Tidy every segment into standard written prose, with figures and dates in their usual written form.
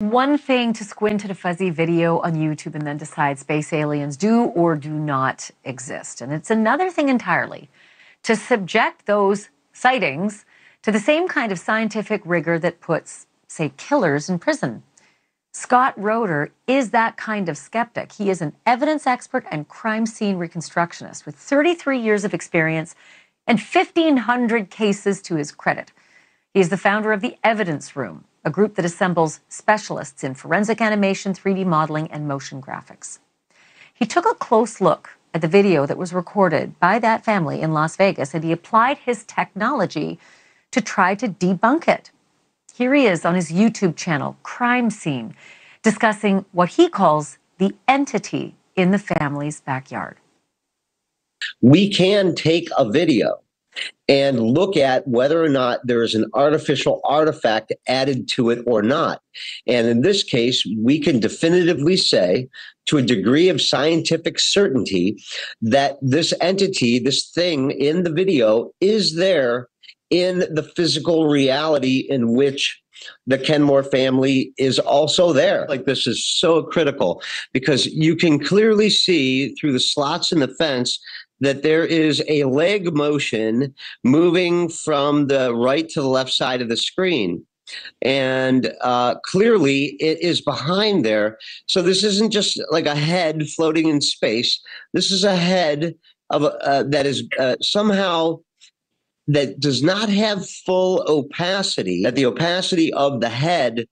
One thing to squint at a fuzzy video on YouTube and then decide space aliens do or do not exist. And it's another thing entirely to subject those sightings to the same kind of scientific rigor that puts, say, killers in prison. Scott Roeder is that kind of skeptic. He is an evidence expert and crime scene reconstructionist with 33 years of experience and 1,500 cases to his credit. He is the founder of the Evidence Room, a group that assembles specialists in forensic animation, 3D modeling, and motion graphics. He took a close look at the video that was recorded by that family in Las Vegas, and he applied his technology to try to debunk it. Here he is on his YouTube channel, Crime Scene, discussing what he calls the entity in the family's backyard. We can take a video and look at whether or not there is an artificial artifact added to it or not. And in this case, we can definitively say, to a degree of scientific certainty, that this entity, this thing in the video, is there in the physical reality in which the Kenmore family is also there. Like, this is so critical because you can clearly see through the slots in the fence that there is a leg motion moving from the right to the left side of the screen. And clearly it is behind there. So this isn't just like a head floating in space. This is a head of that is somehow that does not have full opacity, that the opacity of the head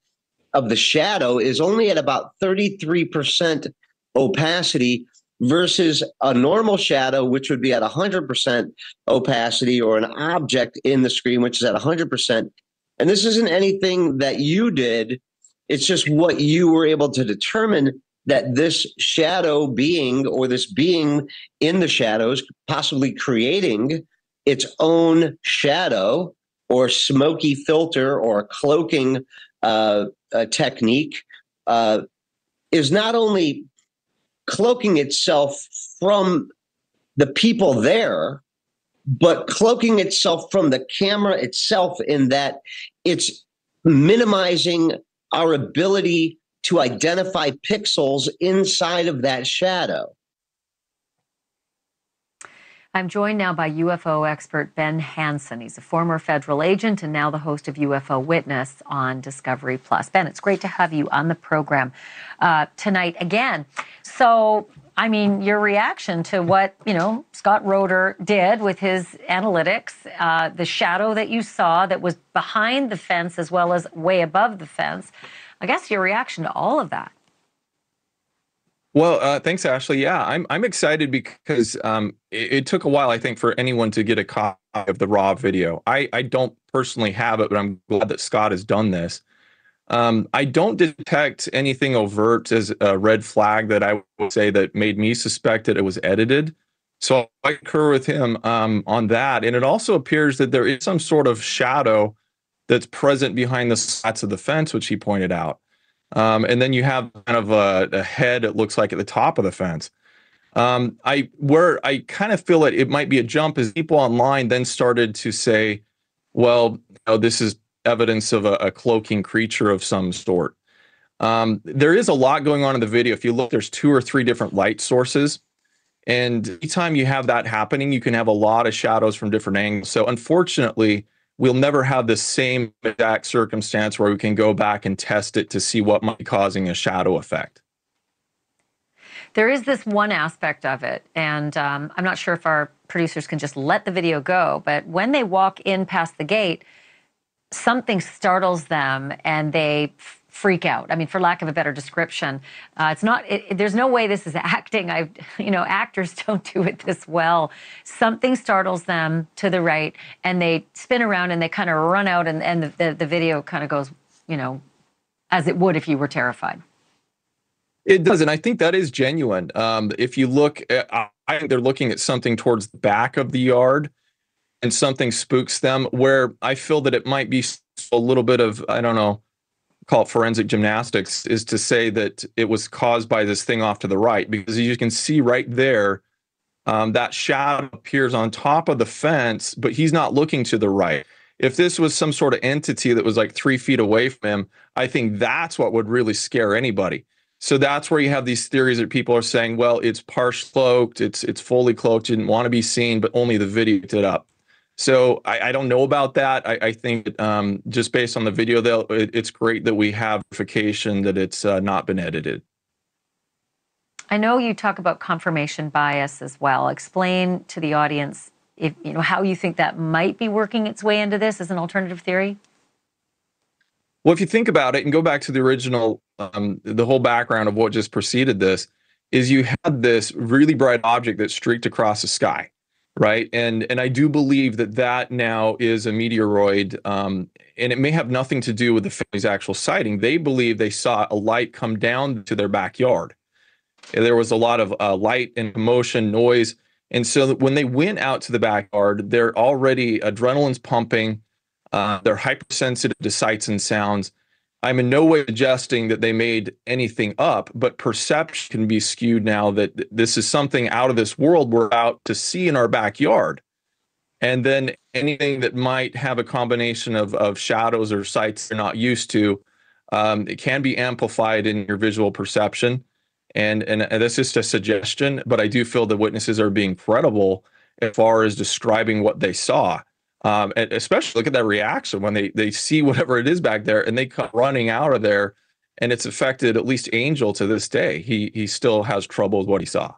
of the shadow is only at about 33% opacity versus a normal shadow, which would be at 100% opacity, or an object in the screen, which is at 100%. And this isn't anything that you did. It's just what you were able to determine, that this shadow being, or this being in the shadows, possibly creating its own shadow or smoky filter or cloaking technique, is not only cloaking itself from the people there, but cloaking itself from the camera itself, in that it's minimizing our ability to identify pixels inside of that shadow. I'm joined now by UFO expert Ben Hansen. He's a former federal agent and now the host of UFO Witness on Discovery Plus. Ben, it's great to have you on the program tonight again. So, I mean, your reaction to what, Scott Roeder did with his analytics, the shadow that you saw that was behind the fence as well as way above the fence, I guess your reaction to all of that. Well, thanks, Ashley. Yeah, I'm excited because it took a while, I think, for anyone to get a copy of the raw video. I don't personally have it, but I'm glad that Scott has done this. I don't detect anything overt as a red flag that I would say that made me suspect that it was edited. So I concur with him on that. And it also appears that there is some sort of shadow that's present behind the slats of the fence, which he pointed out. And then you have kind of a head, it looks like, at the top of the fence. Where I kind of feel it might be a jump is people online then started to say, well, this is evidence of a cloaking creature of some sort. There is a lot going on in the video. If you look, there's 2 or 3 different light sources. And anytime you have that happening, you can have a lot of shadows from different angles. So unfortunately, we'll never have the same exact circumstance where we can go back and test it to see what might be causing a shadow effect. There is this one aspect of it, and I'm not sure if our producers can just let the video go, but when they walk in past the gate, something startles them and they freak out. I mean, for lack of a better description, it's not. There's no way this is acting. Actors don't do it this well. Something startles them to the right, and they spin around and they kind of run out, and the video kind of goes, as it would if you were terrified. It does, and I think that is genuine. If you look, I think they're looking at something towards the back of the yard, and something spooks them. Where I feel that it might be a little bit of, I don't know, call it forensic gymnastics, is to say that it was caused by this thing off to the right, because you can see right there, that shadow appears on top of the fence, but he's not looking to the right. If this was some sort of entity that was like 3 feet away from him, I think that's what would really scare anybody. So that's where you have these theories that people are saying, well, it's partially cloaked, it's fully cloaked, didn't want to be seen, but only the video picked it up. So I don't know about that. I think just based on the video, though, it's great that we have verification that it's not been edited. I know you talk about confirmation bias as well. Explain to the audience if how you think that might be working its way into this as an alternative theory. Well, if you think about it and go back to the original, the whole background of what just preceded this is you had this really bright object that streaked across the sky, right? And I do believe that that now is a meteoroid, and it may have nothing to do with the family's actual sighting. They believe they saw a light come down to their backyard. There was a lot of light and commotion, noise. And so when they went out to the backyard, they're already adrenaline's pumping. They're hypersensitive to sights and sounds. I'm in no way suggesting that they made anything up, but perception can be skewed now that this is something out of this world we're out to see in our backyard. And then anything that might have a combination of shadows or sights they're not used to, it can be amplified in your visual perception. And that's just a suggestion, but I do feel the witnesses are being credible as far as describing what they saw. And especially look at that reaction when they see whatever it is back there and they come running out of there, and it's affected at least Angel to this day. He still has trouble with what he saw.